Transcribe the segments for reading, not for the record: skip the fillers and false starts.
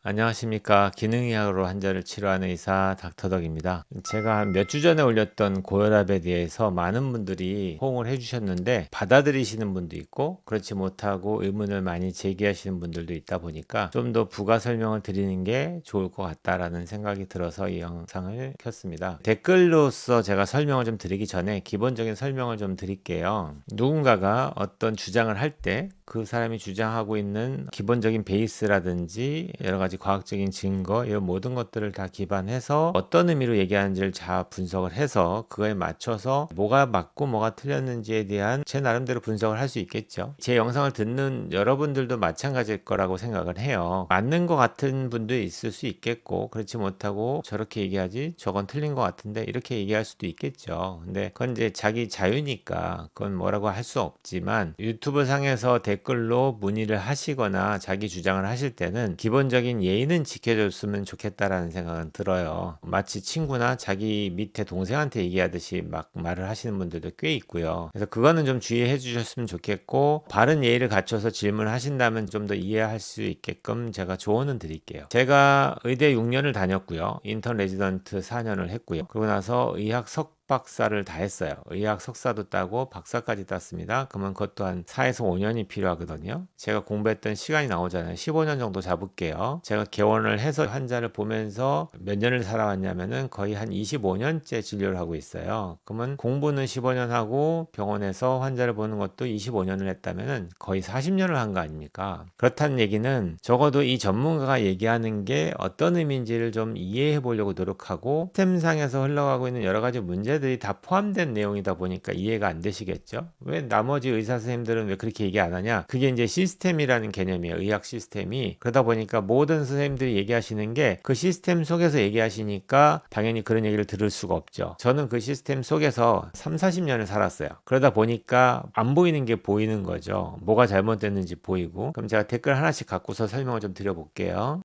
안녕하십니까. 기능의학으로 환자를 치료하는 의사 닥터덕입니다. 제가 한 몇 주 전에 올렸던 고혈압에 대해서 많은 분들이 호응을 해주셨는데 받아들이시는 분도 있고 그렇지 못하고 의문을 많이 제기하시는 분들도 있다 보니까 좀 더 부가 설명을 드리는 게 좋을 것 같다라는 생각이 들어서 이 영상을 켰습니다. 댓글로서 제가 설명을 좀 드리기 전에 기본적인 설명을 좀 드릴게요. 누군가가 어떤 주장을 할 때 그 사람이 주장하고 있는 기본적인 베이스라든지 여러 가지 과학적인 증거 이런 모든 것들을 다 기반해서 어떤 의미로 얘기하는지를 잘 분석을 해서 그거에 맞춰서 뭐가 맞고 뭐가 틀렸는지에 대한 제 나름대로 분석을 할 수 있겠죠. 제 영상을 듣는 여러분들도 마찬가지일 거라고 생각을 해요. 맞는 것 같은 분도 있을 수 있겠고 그렇지 못하고 저렇게 얘기하지 저건 틀린 것 같은데 이렇게 얘기할 수도 있겠죠. 근데 그건 이제 자기 자유니까 그건 뭐라고 할 수 없지만 유튜브 상에서 댓글로 문의를 하시거나 자기 주장을 하실 때는 기본적인 예의는 지켜줬으면 좋겠다라는 생각은 들어요. 마치 친구나 자기 밑에 동생한테 얘기하듯이 막 말을 하시는 분들도 꽤 있고요. 그래서 그거는 좀 주의해 주셨으면 좋겠고 바른 예의를 갖춰서 질문을 하신다면 좀 더 이해할 수 있게끔 제가 조언은 드릴게요. 제가 의대 6년을 다녔고요. 인턴 레지던트 4년을 했고요. 그러고 나서 의학 석박사를 다 했어요. 의학 석사도 따고 박사까지 땄습니다. 그러면 그것도 한 4에서 5년이 필요하거든요. 제가 공부했던 시간이 나오잖아요. 15년 정도 잡을게요. 제가 개원을 해서 환자를 보면서 몇 년을 살아왔냐면은 거의 한 25년째 진료를 하고 있어요. 그러면 공부는 15년 하고 병원에서 환자를 보는 것도 25년을 했다면은 거의 40년을 한 거 아닙니까? 그렇다는 얘기는 적어도 이 전문가가 얘기하는 게 어떤 의미인지를 좀 이해해 보려고 노력하고 시스템상에서 흘러가고 있는 여러 가지 문제들이 다 포함된 내용이다 보니까 이해가 안 되시겠죠? 왜 나머지 의사 선생님들은 왜 그렇게 얘기 안 하냐? 그게 이제 시스템이라는 개념이에요. 의학 시스템이. 그러다 보니까 모든 선생님들이 얘기하시는 게 그 시스템 속에서 얘기하시니까 당연히 그런 얘기를 들을 수가 없죠. 저는 그 시스템 속에서 3, 40년을 살았어요. 그러다 보니까 안 보이는 게 보이는 거죠. 뭐가 잘못됐는지 보이고. 그럼 제가 댓글 하나씩 갖고서 설명을 좀 드려볼게요.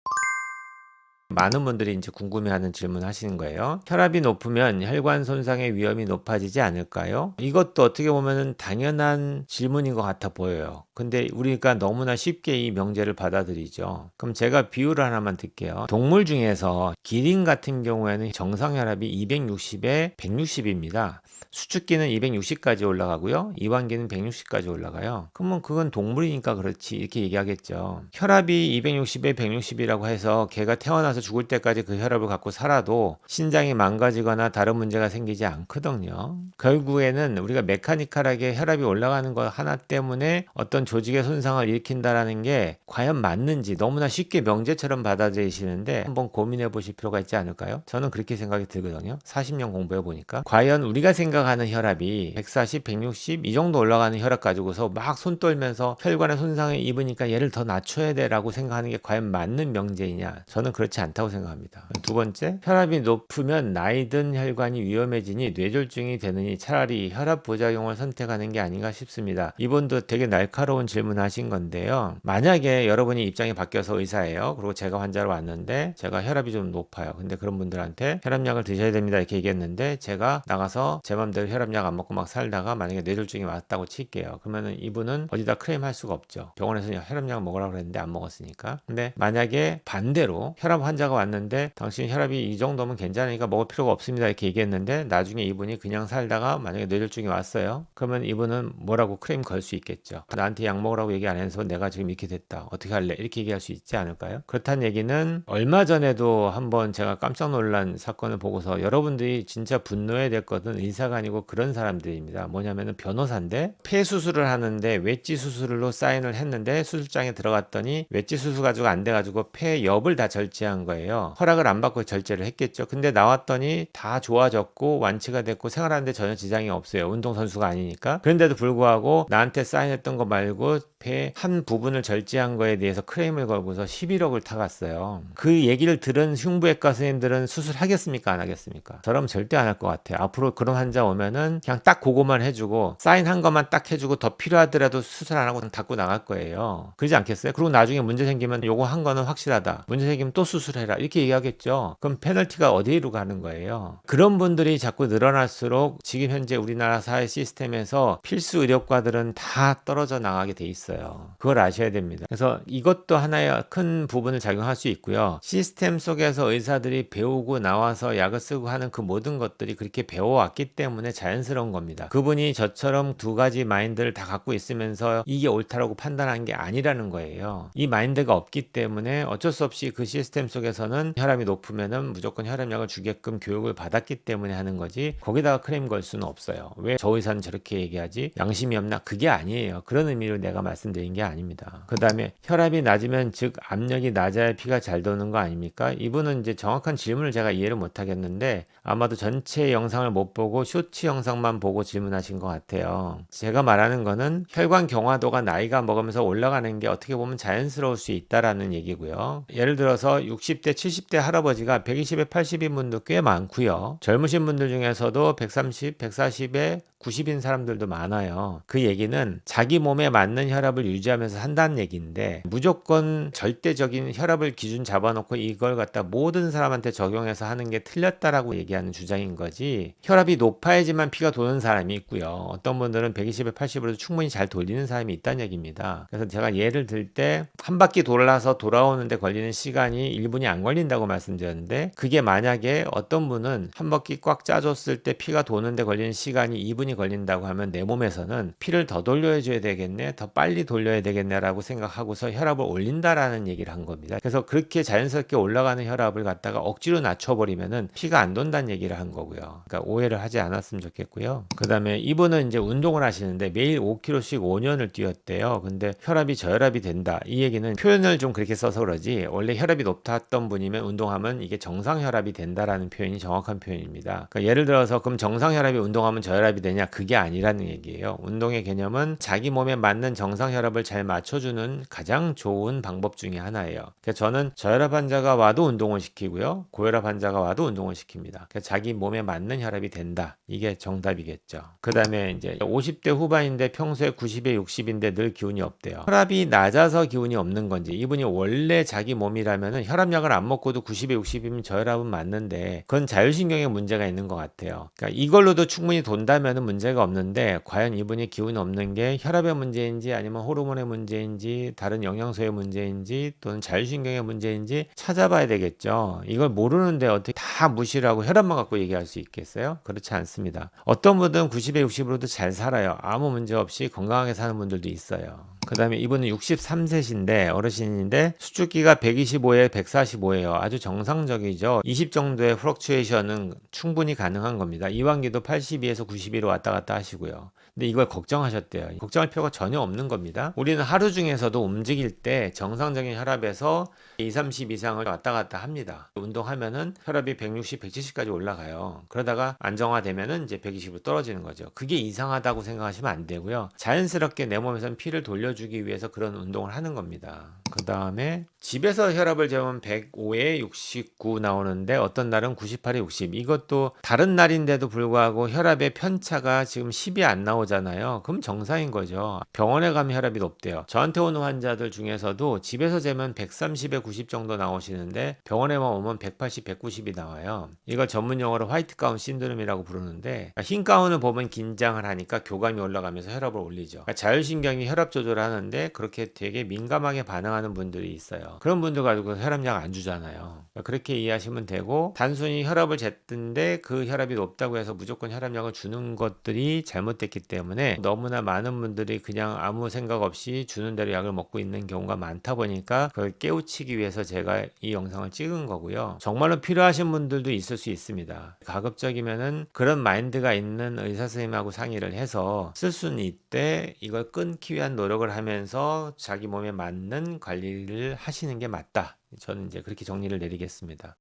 많은 분들이 이제 궁금해하는 질문 하시는 거예요. 혈압이 높으면 혈관 손상의 위험이 높아지지 않을까요? 이것도 어떻게 보면 당연한 질문인 것 같아 보여요. 근데 우리가 너무나 쉽게 이 명제를 받아들이죠. 그럼 제가 비유를 하나만 들게요. 동물 중에서 기린 같은 경우에는 정상 혈압이 260에 160입니다. 수축기는 260까지 올라가고요. 이완기는 160까지 올라가요. 그러면 그건 동물이니까 그렇지 이렇게 얘기하겠죠. 혈압이 260에 160이라고 해서 걔가 태어나서 죽을 때까지 그 혈압을 갖고 살아도 신장이 망가지거나 다른 문제가 생기지 않거든요. 결국에는 우리가 메카니컬하게 혈압이 올라가는 것 하나 때문에 어떤 조직의 손상을 일으킨다라는 게 과연 맞는지 너무나 쉽게 명제처럼 받아들이시는데 한번 고민해 보실 필요가 있지 않을까요? 저는 그렇게 생각이 들거든요. 40년 공부해 보니까 과연 우리가 생각하는 혈압이 140, 160 이 정도 올라가는 혈압 가지고서 막 손 떨면서 혈관에 손상을 입으니까 얘를 더 낮춰야 돼라고 생각하는 게 과연 맞는 명제이냐? 저는 그렇지 않다고 생각합니다. 두 번째, 혈압이 높으면 나이 든 혈관이 위험해지니 뇌졸중이 되느니 차라리 혈압 부작용을 선택하는 게 아닌가 싶습니다. 이분도 되게 날카로운 질문 하신 건데요. 만약에 여러분이 입장이 바뀌어서 의사예요. 그리고 제가 환자로 왔는데 제가 혈압이 좀 높아요. 근데 그런 분들한테 혈압약을 드셔야 됩니다 이렇게 얘기했는데 제가 나가서 제 맘대로 혈압약 안 먹고 막 살다가 만약에 뇌졸중이 왔다고 칠게요. 그러면은 이분은 어디다 클레임 할 수가 없죠. 병원에서 혈압약 먹으라고 그랬는데 안 먹었으니까. 근데 만약에 반대로 혈압 환자가 왔는데 당신 혈압이 이 정도면 괜찮으니까 먹을 필요가 없습니다 이렇게 얘기했는데 나중에 이분이 그냥 살다가 만약에 뇌졸중이 왔어요. 그러면 이분은 뭐라고 클레임 걸 수 있겠죠. 나한테 약 먹으라고 얘기 안 해서 내가 지금 이렇게 됐다. 어떻게 할래? 이렇게 얘기할 수 있지 않을까요? 그렇다는 얘기는 얼마 전에도 한번 제가 깜짝 놀란 사건을 보고서 여러분들이 진짜 분노해야 될 것은 의사가 아니고 그런 사람들입니다. 뭐냐면은 변호사인데 폐 수술을 하는데 웨지 수술로 사인을 했는데 수술장에 들어갔더니 웨지 수술 가지고 안 돼가지고 폐 옆을 다 절제한 거예요. 허락을 안 받고 절제를 했겠죠. 근데 나왔더니 다 좋아졌고 완치가 됐고 생활하는데 전혀 지장이 없어요. 운동선수가 아니니까. 그런데도 불구하고 나한테 사인했던 거 말고 폐 한 부분을 절제한 거에 대해서 크레임을 걸고서 11억을 타갔어요. 그 얘기를 들은 흉부외과 선생님들은 수술하겠습니까? 안 하겠습니까? 저라면 절대 안 할 것 같아요. 앞으로 그런 환자 오면은 그냥 딱 그거만 해주고 사인한 것만 딱 해주고 더 필요하더라도 수술 안 하고 닫고 나갈 거예요. 그러지 않겠어요? 그리고 나중에 문제 생기면 요거 한 거는 확실하다. 문제 생기면 또 수술해라. 이렇게 얘기하겠죠. 그럼 페널티가 어디로 가는 거예요? 그런 분들이 자꾸 늘어날수록 지금 현재 우리나라 사회 시스템에서 필수 의료과들은 다 떨어져 나가 나가게 돼 있어요. 그걸 아셔야 됩니다. 그래서 이것도 하나의 큰 부분을 작용할 수 있고요. 시스템 속에서 의사들이 배우고 나와서 약을 쓰고 하는 그 모든 것들이 그렇게 배워왔기 때문에 자연스러운 겁니다. 그분이 저처럼 두 가지 마인드를 다 갖고 있으면서 이게 옳다라고 판단한 게 아니라는 거예요. 이 마인드가 없기 때문에 어쩔 수 없이 그 시스템 속에서는 혈압이 높으면은 무조건 혈압약을 주게끔 교육을 받았기 때문에 하는 거지, 거기다가 크레임 걸 수는 없어요. 왜 저 의사는 저렇게 얘기하지? 양심이 없나? 그게 아니에요. 그런 의미로 내가 말씀드린 게 아닙니다. 그 다음에 혈압이 낮으면 즉 압력이 낮아야 피가 잘 도는 거 아닙니까? 이분은 이제 정확한 질문을 제가 이해를 못 하겠는데 아마도 전체 영상을 못 보고 쇼츠 영상만 보고 질문하신 것 같아요. 제가 말하는 거는 혈관 경화도가 나이가 먹으면서 올라가는 게 어떻게 보면 자연스러울 수 있다라는 얘기고요. 예를 들어서 60대, 70대 할아버지가 120에 80인 분도 꽤 많고요. 젊으신 분들 중에서도 130, 140에 90인 사람들도 많아요. 그 얘기는 자기 몸에 맞는 혈압을 유지하면서 한다는 얘기인데 무조건 절대적인 혈압을 기준 잡아놓고 이걸 갖다 모든 사람한테 적용해서 하는 게 틀렸다라고 얘기하는 주장인 거지, 혈압이 높아야지만 피가 도는 사람이 있고요. 어떤 분들은 120에 80으로도 충분히 잘 돌리는 사람이 있다는 얘기입니다. 그래서 제가 예를 들 때 한 바퀴 돌아서 돌아오는데 걸리는 시간이 1분이 안 걸린다고 말씀드렸는데 그게 만약에 어떤 분은 한 바퀴 꽉 짜줬을 때 피가 도는데 걸리는 시간이 2분이 걸린다고 하면 내 몸에서는 피를 더 돌려줘야 되겠네, 더 빨리 돌려야 되겠네 라고 생각하고서 혈압을 올린다라는 얘기를 한 겁니다. 그래서 그렇게 자연스럽게 올라가는 혈압을 갖다가 억지로 낮춰버리면은 피가 안 돈다는 얘기를 한 거고요. 그러니까 오해를 하지 않았으면 좋겠고요. 그 다음에 이분은 이제 운동을 하시는데 매일 5km씩 5년을 뛰었대요. 근데 혈압이 저혈압이 된다, 이 얘기는 표현을 좀 그렇게 써서 그러지 원래 혈압이 높았던 분이면 운동하면 이게 정상 혈압이 된다라는 표현이 정확한 표현입니다. 그러니까 예를 들어서 그럼 정상 혈압이 운동하면 저혈압이 되냐, 그게 아니라는 얘기예요. 운동의 개념은 자기 몸에 맞는 정상 혈압을 잘 맞춰주는 가장 좋은 방법 중에 하나예요. 그러니까 저는 저혈압 환자가 와도 운동을 시키고요, 고혈압 환자가 와도 운동을 시킵니다. 그러니까 자기 몸에 맞는 혈압이 된다, 이게 정답이겠죠. 그 다음에 이제 50대 후반인데 평소에 90에 60인데 늘 기운이 없대요. 혈압이 낮아서 기운이 없는 건지, 이분이 원래 자기 몸이라면은 혈압약을 안 먹고도 90에 60이면 저혈압은 맞는데 그건 자율신경에 문제가 있는 것 같아요. 그러니까 이걸로도 충분히 돈다면은 문제가 없는데 과연 이분이 기운이 없는 게 혈압의 문제인지 아니면 호르몬의 문제인지 다른 영양소의 문제인지 또는 자율신경의 문제인지 찾아봐야 되겠죠. 이걸 모르는데 어떻게 다 무시를 하고 혈압만 갖고 얘기할 수 있겠어요? 그렇지 않습니다. 어떤 분들은 90에 60으로도 잘 살아요. 아무 문제 없이 건강하게 사는 분들도 있어요. 그 다음에 이분은 63세신데 어르신인데 수축기가 125에 145예요. 아주 정상적이죠. 20 정도의 플럭추에이션은 충분히 가능한 겁니다. 이완기도 82에서 92로 왔다 갔다 하시고요. 근데 이걸 걱정하셨대요. 걱정할 필요가 전혀 없는 겁니다. 우리는 하루 중에서도 움직일 때 정상적인 혈압에서 2, 30 이상을 왔다 갔다 합니다. 운동하면은 혈압이 160, 170까지 올라가요. 그러다가 안정화되면은 이제 120으로 떨어지는 거죠. 그게 이상하다고 생각하시면 안 되고요. 자연스럽게 내 몸에서는 피를 돌려주기 위해서 그런 운동을 하는 겁니다. 그 다음에 집에서 혈압을 재면 105에 69 나오는데 어떤 날은 98에 60. 이것도 다른 날인데도 불구하고 혈압의 편차가 지금 10이 안 나오잖아요. 그럼 정상인 거죠. 병원에 가면 혈압이 높대요. 저한테 오는 환자들 중에서도 집에서 재면 130에 90 정도 나오시는데 병원에만 오면 180, 190이 나와요. 이걸 전문 용어로 화이트 가운 신드롬이라고 부르는데 흰 가운을 보면 긴장을 하니까 교감이 올라가면서 혈압을 올리죠. 그러니까 자율신경이 혈압 조절을 하는데 그렇게 되게 민감하게 반응하는 분들이 있어요. 그런 분들 가지고 혈압약 안 주잖아요. 그렇게 이해하시면 되고 단순히 혈압을 쟀는데 그 혈압이 높다고 해서 무조건 혈압약을 주는 것들이 잘못됐기 때문에 너무나 많은 분들이 그냥 아무 생각 없이 주는 대로 약을 먹고 있는 경우가 많다 보니까 그걸 깨우치기 위해서 제가 이 영상을 찍은 거고요. 정말로 필요하신 분들도 있을 수 있습니다. 가급적이면은 그런 마인드가 있는 의사 선생님하고 상의를 해서 쓸 수는 있되 이걸 끊기 위한 노력을 하면서 자기 몸에 맞는 관리를 하시는 게 맞다. 저는 이제 그렇게 정리를 내리겠습니다.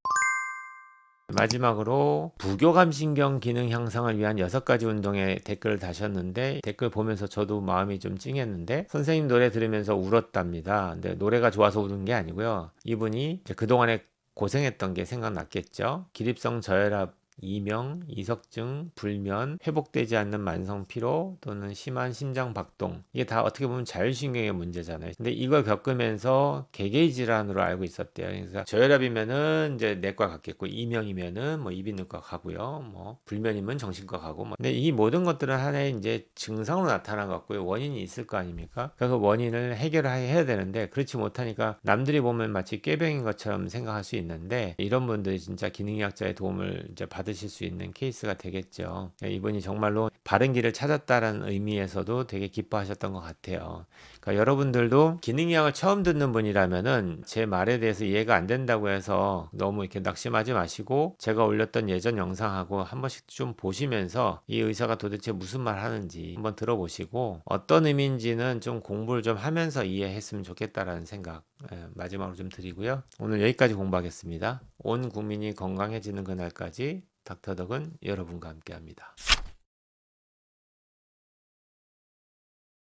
마지막으로 부교감신경 기능 향상을 위한 6가지 운동에 댓글을 다셨는데 댓글 보면서 저도 마음이 좀 찡했는데 선생님 노래 들으면서 울었답니다. 근데 노래가 좋아서 우는 게 아니고요. 이분이 이제 그동안에 고생했던 게 생각났겠죠. 기립성 저혈압 이명, 이석증, 불면, 회복되지 않는 만성 피로 또는 심한 심장 박동. 이게 다 어떻게 보면 자율신경의 문제잖아요. 근데 이걸 겪으면서 개개인 질환으로 알고 있었대요. 그래서 저혈압이면은 이제 내과 갔겠고, 이명이면은 뭐 이비인후과 가고요. 뭐 불면이면 정신과 가고. 뭐. 근데 이 모든 것들은 하나의 이제 증상으로 나타난 것 같고요. 원인이 있을 거 아닙니까? 그래서 그 원인을 해결해야 되는데 그렇지 못하니까 남들이 보면 마치 꾀병인 것처럼 생각할 수 있는데 이런 분들이 진짜 기능의학자의 도움을 이제 받으실 수 있는 케이스가 되겠죠. 이분이 정말로 바른 길을 찾았다라는 의미에서도 되게 기뻐하셨던 것 같아요. 그러니까 여러분들도 기능의학을 처음 듣는 분이라면은 제 말에 대해서 이해가 안 된다고 해서 너무 이렇게 낙심하지 마시고 제가 올렸던 예전 영상하고 한 번씩 좀 보시면서 이 의사가 도대체 무슨 말 하는지 한번 들어보시고 어떤 의미인지는 좀 공부를 좀 하면서 이해했으면 좋겠다라는 생각 마지막으로 좀 드리고요. 오늘 여기까지 공부하겠습니다. 온 국민이 건강해지는 그날까지 닥터덕은 여러분과 함께합니다.